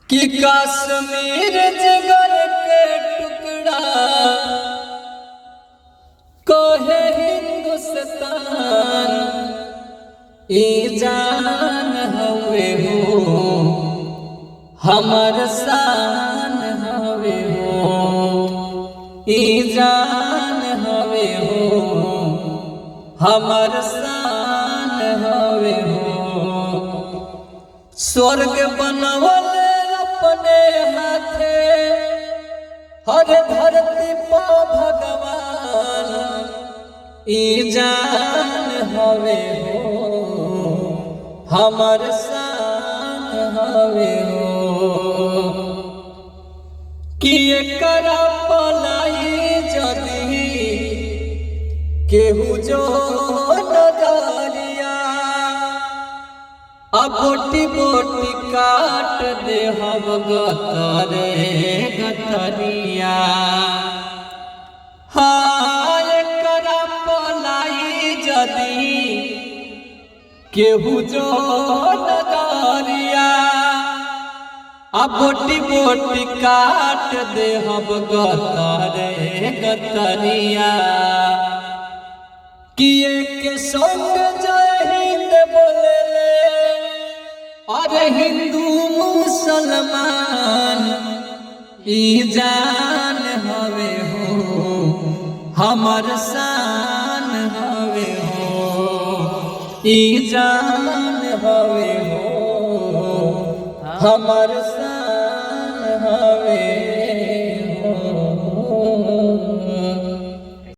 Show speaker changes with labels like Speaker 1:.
Speaker 1: कि कश्मीर जिगर के टुकड़ा कहे हिंदुस्तान ई जान हवे हो हमर शान हवे हो ई जान हवे हो हमर शान हवे हो। स्वर्ग बनवल अपने हाथे हर धरती पर भगवान ई जान हवे हो हमर शान हवे हो। कि एकरा पलाई जदी केहू जो नजरिया अब बोटी बोटी काट दे हम गतरे गतरिया। हाँ एकरा पलाई जदी केहू जो नजरिया अब बोटी बोटी काट दे हम गतरे गतरिया। किए के संग जय हिंद बोले अरे हिंदू मुसलमान ई जान हवे हो हमर शान हवे हो ई जान हवे हो हमर शान हवे